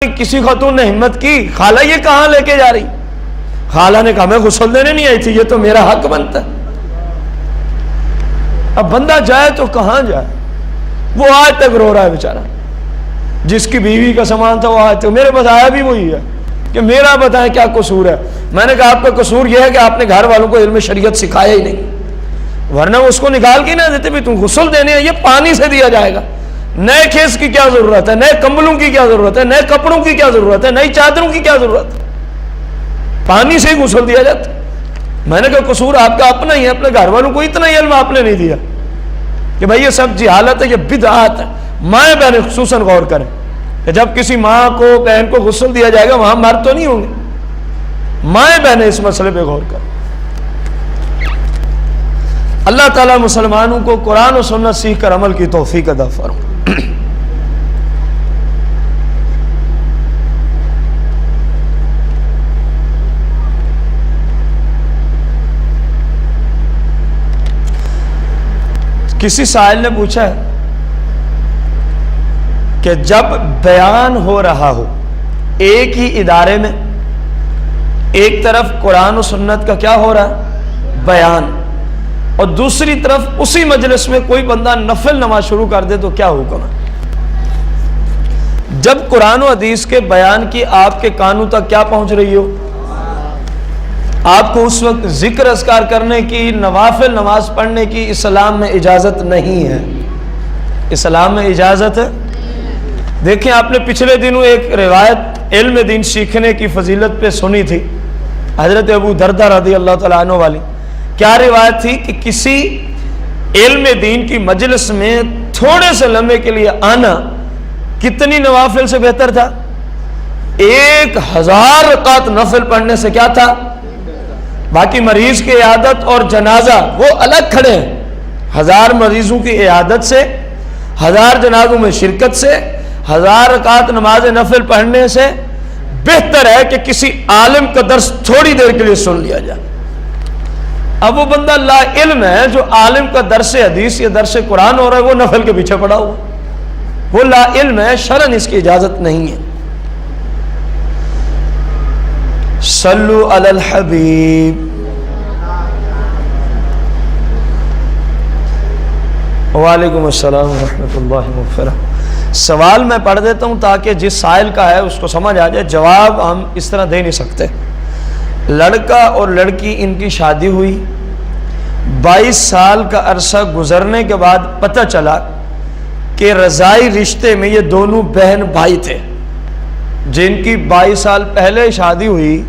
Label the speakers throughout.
Speaker 1: کسی خاتون نے ہمت کی، خالہ یہ کہاں لے کے جا رہی؟ خالہ نے کہا میں غسل دینے نہیں آئی تھی، یہ تو میرا حق بنتا ہے۔ اب بندہ جائے تو کہاں جائے؟ وہ آج تک رو رہا ہے بیچارہ، جس کی بیوی کا سامان تھا وہ آج تک میرے پاس آیا بھی وہی ہے کہ میرا بتائیں کیا قصور ہے۔ میں نے کہا آپ کا قصور یہ ہے کہ آپ نے گھر والوں کو علم شریعت سکھایا ہی نہیں، ورنہ اس کو نکال کے نہ دیتے بھی تم غسل دینے ہیں، یہ پانی سے دیا جائے گا، نئے کھیس کی کیا ضرورت ہے، نئے کمبلوں کی کیا ضرورت ہے، نئے کپڑوں کی کیا ضرورت ہے، نئی چادروں کی کیا ضرورت ہے، پانی سے ہی غسل دیا جاتا۔ میں نے کہا قصور آپ کا اپنا ہی ہے، اپنے گھر والوں کو اتنا ہی علم آپ نے نہیں دیا کہ بھائی یہ سب جہالت ہے، یہ بدعات ہے۔ مائیں بہنیں خصوصاً غور کریں کہ جب کسی ماں کو بہن کو غسل دیا جائے گا وہاں مرد تو نہیں ہوں گے، مائیں بہنیں اس مسئلے پہ غور کریں۔ اللہ تعالیٰ مسلمانوں کو قرآن و سنت سیکھ کر عمل کی توفیق عطا فرمائے۔ کسی سائل نے پوچھا ہے کہ جب بیان ہو رہا ہو ایک ہی ادارے میں، ایک طرف قرآن و سنت کا کیا ہو رہا ہے بیان، اور دوسری طرف اسی مجلس میں کوئی بندہ نفل نماز شروع کر دے تو کیا حکم ہے؟ جب قرآن و حدیث کے بیان کی آپ کے کانوں تک کیا پہنچ رہی ہو، آپ کو اس وقت ذکر اذکار کرنے کی، نوافل نماز پڑھنے کی اسلام میں اجازت نہیں ہے۔ اسلام میں اجازت ہے۔ دیکھیں آپ نے پچھلے دنوں ایک روایت علم دین سیکھنے کی فضیلت پہ سنی تھی، حضرت ابو دردہ رضی اللہ تعالیٰ عنہ والی۔ کیا روایت تھی کہ کسی علم دین کی مجلس میں تھوڑے سے لمحے کے لیے آنا کتنی نوافل سے بہتر تھا؟ 1000 رکعت نفل پڑھنے سے کیا تھا؟ باقی مریض کی عیادت اور جنازہ وہ الگ کھڑے ہیں، 1000 مریضوں کی عیادت سے، 1000 جنازوں میں شرکت سے، 1000 رکعت نماز نفل پڑھنے سے بہتر ہے کہ کسی عالم کا درس تھوڑی دیر کے لیے سن لیا جائے۔ اب وہ بندہ لا علم ہے جو عالم کا درس حدیث یا درس قرآن ہو رہا ہے، وہ نفل کے پیچھے پڑا ہوا، وہ لا علم ہے، شرعاً اس کی اجازت نہیں ہے۔ صلو علی الحبیب۔ وعلیکم السلام ورحمۃ اللہ وبرکاتہ۔ سوال میں پڑھ دیتا ہوں تاکہ جس سائل کا ہے اس کو سمجھ آ جائے، جواب ہم اس طرح دے نہیں سکتے۔ لڑکا اور لڑکی ان کی شادی ہوئی، 22 سال کا عرصہ گزرنے کے بعد پتہ چلا کہ رضائی رشتے میں یہ دونوں بہن بھائی تھے۔ جن کی 22 سال پہلے شادی ہوئی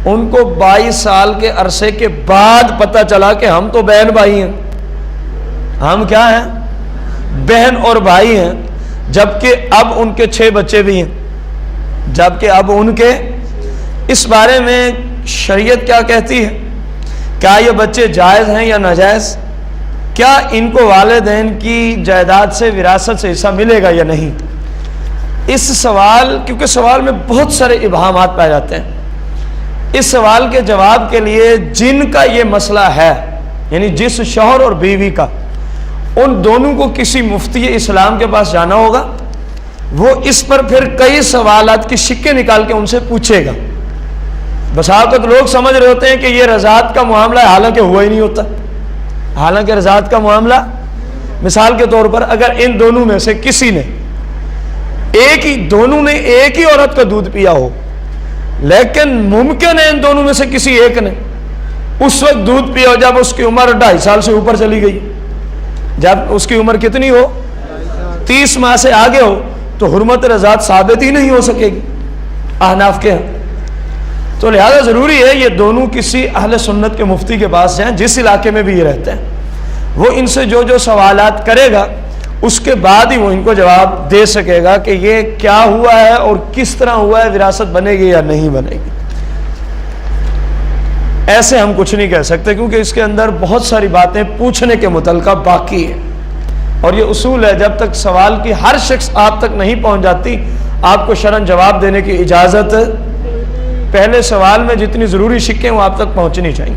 Speaker 1: ان کو 22 سال کے عرصے کے بعد پتہ چلا کہ ہم تو بہن بھائی ہیں، ہم کیا ہیں؟ بہن اور بھائی ہیں، جبکہ اب ان کے 6 بچے بھی ہیں، جبکہ اب ان کے اس بارے میں شریعت کیا کہتی ہے؟ کیا یہ بچے جائز ہیں یا ناجائز؟ کیا ان کو والدین کی جائیداد سے، وراثت سے حصہ ملے گا یا نہیں؟ اس سوال، کیونکہ سوال میں بہت سارے ابہامات پائے جاتے ہیں، اس سوال کے جواب کے لیے جن کا یہ مسئلہ ہے، یعنی جس شوہر اور بیوی کا، ان دونوں کو کسی مفتی اسلام کے پاس جانا ہوگا، وہ اس پر پھر کئی سوالات کی شکیں نکال کے ان سے پوچھے گا۔ بس اوقات لوگ سمجھ رہے ہوتے ہیں کہ یہ رضاعت کا معاملہ ہے، حالانکہ ہوا ہی نہیں ہوتا۔ حالانکہ رضاعت کا معاملہ، مثال کے طور پر اگر ان دونوں میں سے کسی نے دونوں نے ایک ہی عورت کا دودھ پیا ہو، لیکن ممکن ہے ان دونوں میں سے کسی ایک نے اس وقت دودھ پیا ہو جب اس کی عمر 2.5 سال سے اوپر چلی گئی، جب اس کی عمر کتنی ہو، 30 ماہ سے آگے ہو، تو حرمت رضاعت ثابت ہی نہیں ہو سکے گی احناف کے ہاں۔ تو لہذا ضروری ہے یہ دونوں کسی اہل سنت کے مفتی کے پاس جائیں، جس علاقے میں بھی یہ رہتے ہیں، وہ ان سے جو سوالات کرے گا اس کے بعد ہی وہ ان کو جواب دے سکے گا کہ یہ کیا ہوا ہے اور کس طرح ہوا ہے، وراثت بنے گی یا نہیں بنے گی۔ ایسے ہم کچھ نہیں کہہ سکتے کیونکہ اس کے اندر بہت ساری باتیں پوچھنے کے متعلقہ باقی ہیں، اور یہ اصول ہے جب تک سوال کی ہر شخص آپ تک نہیں پہنچ جاتی آپ کو شرعاً جواب دینے کی اجازت، پہلے سوال میں جتنی ضروری شکیں وہ آپ تک پہنچنی چاہیے۔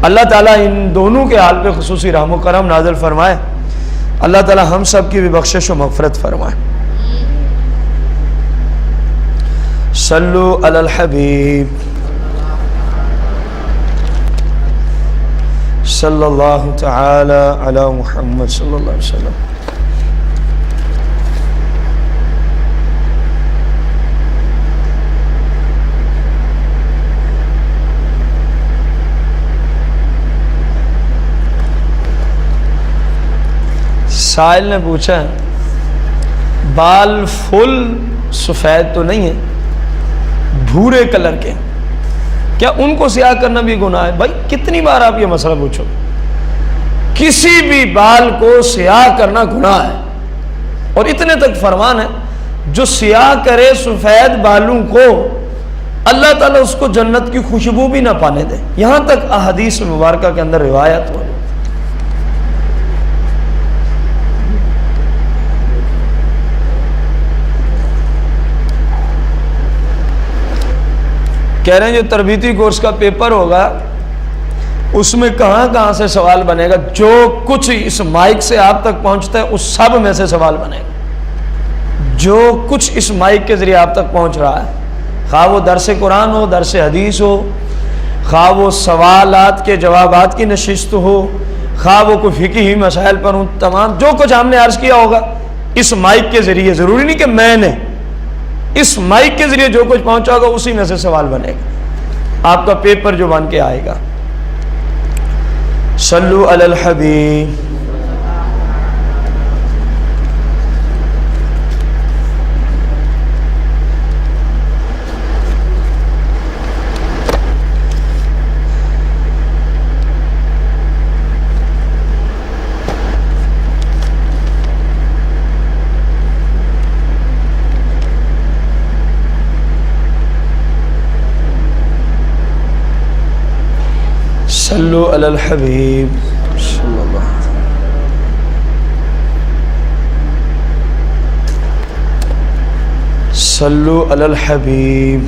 Speaker 1: اللہ تعالیٰ ان دونوں کے حال پہ خصوصی رحم و کرم نازل فرمائے۔ اللہ تعالیٰ ہم سب کی بھی بخشش و مغفرت فرمائے۔ صلو علی الحبیب صلی اللہ تعالی علی محمد صلی اللہ علیہ وسلم. سائل نے پوچھا بال فل سفید تو نہیں ہے، بھورے کلر کے، کیا ان کو سیاہ کرنا بھی گناہ ہے؟ بھائی کتنی بار آپ یہ مسئلہ پوچھو، کسی بھی بال کو سیاہ کرنا گناہ ہے. اور اتنے تک فرمان ہے جو سیاہ کرے سفید بالوں کو اللہ تعالیٰ اس کو جنت کی خوشبو بھی نہ پانے دے. یہاں تک احادیث مبارکہ کے اندر روایت ہو. کہہ رہے ہیں جو تربیتی کورس کا پیپر ہوگا اس میں کہاں کہاں سے سوال بنے گا، جو کچھ اس مائک سے آپ تک پہنچتا ہے اس سب میں سے سوال بنے گا، جو کچھ اس مائک کے ذریعے آپ تک پہنچ رہا ہے، خواہ وہ درس قرآن ہو، درس حدیث ہو، خواہ وہ سوالات کے جوابات کی نشست ہو، خواہ وہ کوئی فقہی مسائل پر ہوں، تمام جو کچھ ہم نے عرض کیا ہوگا اس مائک کے ذریعے، ضروری نہیں کہ میں نے، اس مائک کے ذریعے جو کچھ پہنچا ہوگا اسی میں سے سوال بنے گا، آپ کا پیپر جو بن کے آئے گا. صلو علی الحبیب. صلو علی الحبیب صلی اللہ علیہ وسلم. صلو علی الحبیب.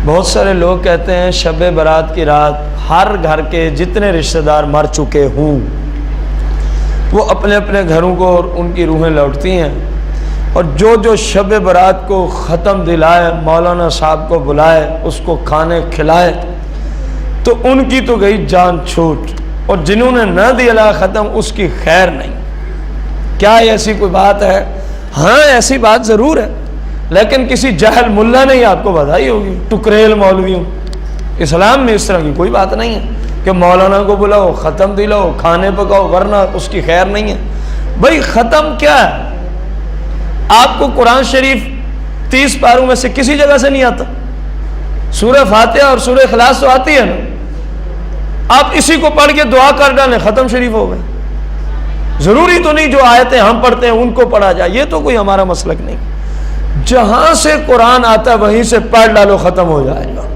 Speaker 1: بہت سارے لوگ کہتے ہیں شب برات کی رات ہر گھر کے جتنے رشتہ دار مر چکے ہوں وہ اپنے اپنے گھروں کو اور ان کی روحیں لوٹتی ہیں، اور جو جو شب برات کو ختم دلائے مولانا صاحب کو بلائے اس کو کھانے کھلائے تو ان کی تو گئی جان چھوٹ، اور جنہوں نے نہ دیا ختم اس کی خیر نہیں. کیا ایسی کوئی بات ہے؟ ہاں ایسی بات ضرور ہے، لیکن کسی جاہل ملا نے ہی آپ کو بتائی ہوگی، ٹکریل مولویوں. اسلام میں اس طرح کی کوئی بات نہیں ہے کہ مولانا کو بلاؤ ختم دلاؤ کھانے پکاؤ ورنہ اس کی خیر نہیں ہے. بھائی ختم کیا ہے؟ آپ کو قرآن شریف 30 پاروں میں سے کسی جگہ سے نہیں آتا؟ سورہ فاتحہ اور سورہ اخلاص تو آتی ہے نا، آپ اسی کو پڑھ کے دعا کر ڈالیں ختم شریف ہو گئے. ضروری تو نہیں جو آیتیں ہم پڑھتے ہیں ان کو پڑھا جائے، یہ تو کوئی ہمارا مسلک نہیں. جہاں سے قرآن آتا ہے وہیں سے پڑھ ڈالو ختم ہو جائے گا.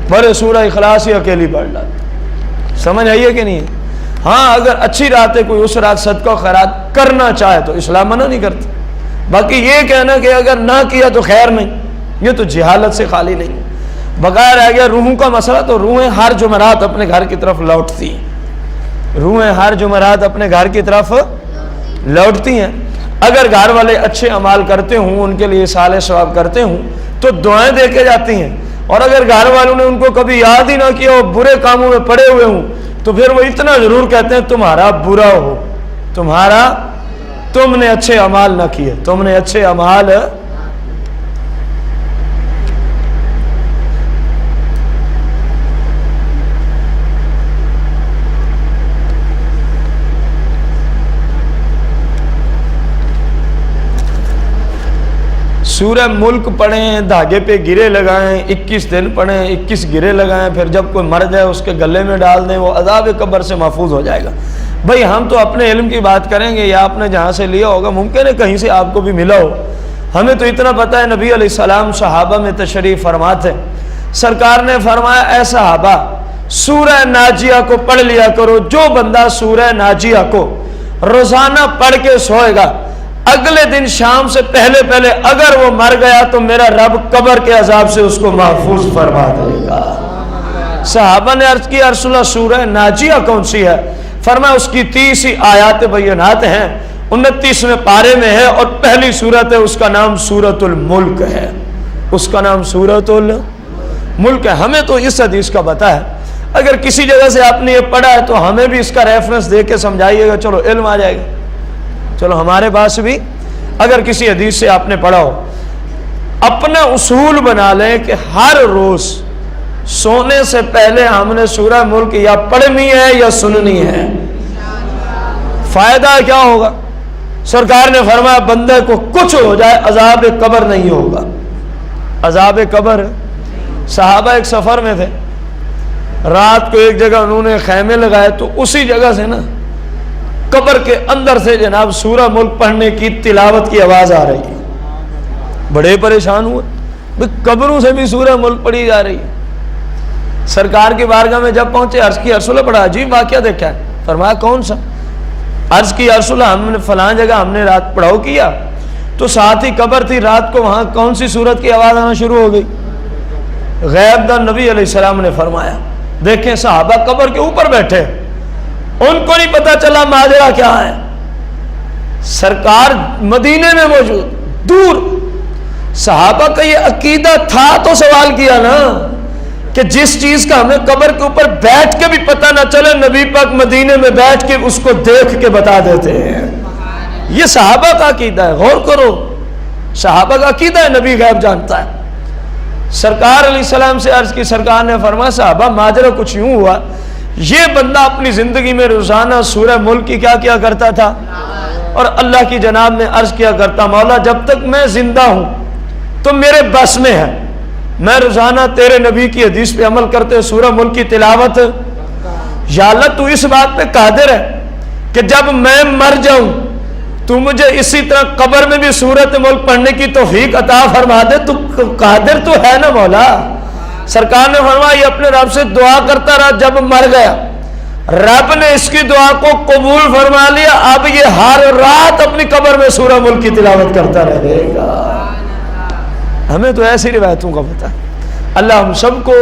Speaker 1: بڑے سورہ اخلاص ہی اکیلی پڑھ ڈالو. سمجھ آئیے کہ نہیں؟ ہاں اگر اچھی رات ہے کوئی اس رات صدقہ و خیرات کرنا چاہے تو اسلام منع نہیں کرتا. باقی یہ کہنا کہ اگر نہ کیا تو خیر نہیں، یہ تو جہالت سے خالی نہیں. بغیر رہ گیا روحوں کا مسئلہ، تو روحیں ہر جمعرات اپنے گھر کی طرف لوٹتی ہیں، روحیں ہر جمعرات اپنے گھر کی طرف لوٹتی ہیں. اگر گھر والے اچھے اعمال کرتے ہوں، ان کے لیے صالح ثواب کرتے ہوں تو دعائیں دے کے جاتی ہیں، اور اگر گھر والوں نے ان کو کبھی یاد ہی نہ کیا اور برے کاموں میں پڑے ہوئے ہوں تو پھر وہ اتنا ضرور کہتے ہیں تمہارا برا ہو، تم نے اچھے اعمال نہ کیے، تم نے اچھے اعمال. سورہ ملک پڑھیں، دھاگے پہ گرے لگائیں، 21 دن پڑھیں، 21 گرے لگائیں، پھر جب کوئی مر جائے اس کے گلے میں ڈال دیں، وہ عذاب قبر سے محفوظ ہو جائے گا. بھئی ہم تو اپنے علم کی بات کریں گے، یا آپ نے جہاں سے لیا ہوگا ممکن ہے کہیں سے آپ کو بھی ملا ہو. ہمیں تو اتنا پتہ ہے نبی علیہ السلام صحابہ میں تشریف فرما تھے، سرکار نے فرمایا اے صحابہ سورہ ناجیہ کو پڑھ لیا کرو. جو بندہ سورہ ناجیہ کو روزانہ پڑھ کے سوئے گا اگلے دن شام سے پہلے اگر وہ مر گیا تو میرا رب قبر کے عذاب سے اس کو محفوظ فرما دے گا. صحابہ نے عرض کی یا رسول اللہ سورہ ناجیہ کون سی ہے؟ فرمایا اس کی 30 آیات بینات ہیں، 29ویں پارے میں ہے، اور پہلی سورت ہے، اس کا نام سورۃ الملک ہے، اس کا نام سورۃ الملک ہے۔ ہمیں تو اس حدیث کا پتہ ہے، اگر کسی جگہ سے آپ نے یہ پڑھا ہے تو ہمیں بھی اس کا ریفرنس دے کے سمجھائیے گا، چلو علم آ جائے گا۔ چلو ہمارے پاس بھی اگر کسی حدیث سے آپ نے پڑھا ہو، اپنا اصول بنا لیں کہ ہر روز سونے سے پہلے ہم نے سورہ ملک یا پڑھنی ہے یا سننی ہے۔ فائدہ کیا ہوگا؟ سرکار نے فرمایا بندے کو کچھ ہو جائے عذاب قبر نہیں ہوگا۔ عذاب قبر، صحابہ ایک سفر میں تھے، رات کو ایک جگہ انہوں نے خیمے لگائے، تو اسی جگہ سے نا قبر کے اندر سے جناب سورہ ملک پڑھنے کی تلاوت کی آواز آ رہی ہے۔ بڑے پریشان ہوئے، قبروں سے بھی سورہ ملک پڑھی جا رہی ہے۔ سرکار کی بارگاہ میں جب پہنچے، عرض کی رسول اللہ، بڑا عجیب واقعہ دیکھا ہے۔ فرمایا کون سا؟ عرض کی رسول اللہ، ہم نے فلاں جگہ ہم نے رات پڑھاؤ کیا، تو ساتھ ہی قبر تھی، رات کو وہاں کون سی سورت کی آواز آنا شروع ہو گئی؟ غیب دان نبی علیہ السلام نے فرمایا۔ دیکھیں صحابہ قبر کے اوپر بیٹھے، ان کو نہیں پتا چلا ماجرا کیا ہے، سرکار مدینے میں موجود، دور۔ صحابہ کا یہ عقیدہ تھا تو سوال کیا نا کہ جس چیز کا ہمیں قبر کے اوپر بیٹھ کے بھی پتہ نہ چلے، نبی پاک مدینے میں بیٹھ کے اس کو دیکھ کے بتا دیتے ہیں۔ یہ صحابہ کا عقیدہ ہے، غور کرو، صحابہ کا عقیدہ ہے نبی غیب جانتا ہے۔ سرکار علیہ السلام سے عرض کی، سرکار نے فرمایا صحابہ ماجرا کچھ یوں ہوا، یہ بندہ اپنی زندگی میں روزانہ سورہ ملک کی کیا کرتا تھا، اور اللہ کی جناب میں عرض کیا کرتا، مولا جب تک میں زندہ ہوں تو میرے بس میں ہے، میں روزانہ تیرے نبی کی حدیث پہ عمل کرتے سورہ ملک کی تلاوت، یا اللہ تو اس بات پہ قادر ہے کہ جب میں مر جاؤں تو مجھے اسی طرح قبر میں بھی سورۃ ملک پڑھنے کی توفیق عطا فرما دے، تو قادر تو ہے نا مولا۔ سرکار نے فرمایا یہ اپنے رب سے دعا کرتا رہا، جب مر گیا رب نے اس کی دعا کو قبول فرما لیا، اب یہ ہر رات اپنی قبر میں سورہ ملک کی تلاوت کرتا رہے گا۔ ہمیں تو ایسی روایتوں کا پتہ ہے۔ اللہ ہم سب کو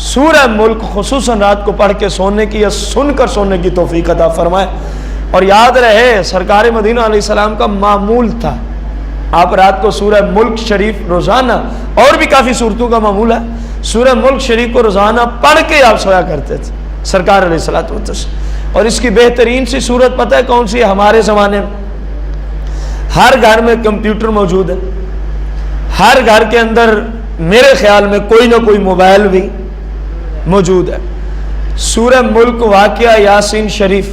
Speaker 1: سورہ ملک خصوصاً رات کو پڑھ کے سونے کی یا سن کر سونے کی توفیق عطا فرمائے۔ اور یاد رہے سرکار مدینہ علیہ السلام کا معمول تھا، آپ رات کو سورہ ملک شریف روزانہ، اور بھی کافی صورتوں کا معمول ہے، سورہ ملک شریف کو روزانہ پڑھ کے آپ سویا کرتے تھے سرکار علیہ الصلوۃ والتسلیم۔ اور اس کی بہترین سی صورت پتہ ہے کون سی ہے؟ ہمارے زمانے میں ہر گھر میں کمپیوٹر موجود ہے، ہر گھر کے اندر میرے خیال میں کوئی نہ کوئی موبائل بھی موجود ہے۔ سورہ ملک، واقعہ، یاسین شریف،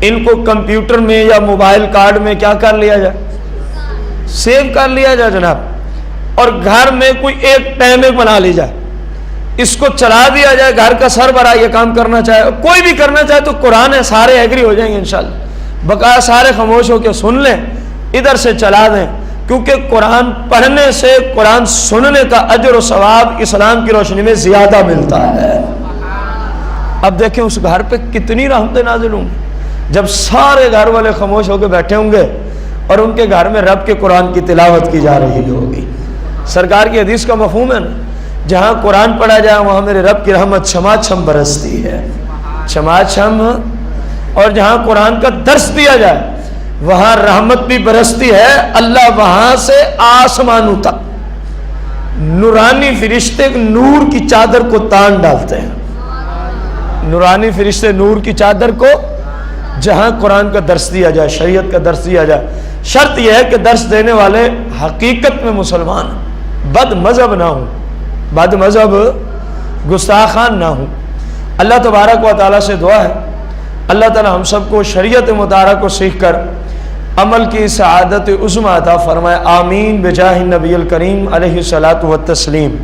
Speaker 1: ان کو کمپیوٹر میں یا موبائل کارڈ میں کیا کر لیا جائے؟ سیو کر لیا جائے جناب، اور گھر میں کوئی ایک ٹائمر بنا لی جائے، اس کو چلا دیا جائے، گھر کا سربراہ یہ کام کرنا چاہے، کوئی بھی کرنا چاہے تو قرآن ہے، سارے ایگری ہو جائیں گے انشاءاللہ، بقایا سارے خاموش ہو کے سن لیں، ادھر سے چلا دیں، کیونکہ قرآن پڑھنے سے قرآن سننے کا اجر و ثواب اسلام کی روشنی میں زیادہ ملتا ہے۔ اب دیکھیں اس گھر پہ کتنی رحمتیں نازل ہوں گی جب سارے گھر والے خاموش ہو کے بیٹھے ہوں گے اور ان کے گھر میں رب کے قرآن کی تلاوت کی جا رہی ہوگی۔ سرکار کی حدیث کا مفہوم ہے نا، جہاں قرآن پڑھا جائے وہاں میرے رب کی رحمت چھما چھم برستی ہے، چھما چھم، اور جہاں قرآن کا درس دیا جائے وہاں رحمت بھی برستی ہے۔ اللہ وہاں سے آسمانوں تک نورانی فرشتے نور کی چادر کو تان ڈالتے ہیں، نورانی فرشتے نور کی چادر کو، جہاں قرآن کا درس دیا جائے، شریعت کا درس دیا جائے۔ شرط یہ ہے کہ درس دینے والے حقیقت میں مسلمان بد مذہب نہ ہوں، بد مذہب گستاخان نہ ہوں۔ اللہ تبارک و تعالیٰ سے دعا ہے اللہ تعالیٰ ہم سب کو شریعت مطالعہ کو سیکھ کر عمل کی سعادت عظمی عطا فرمائے، آمین بجاہ النبی الکریم علیہ الصلاۃ والتسلیم۔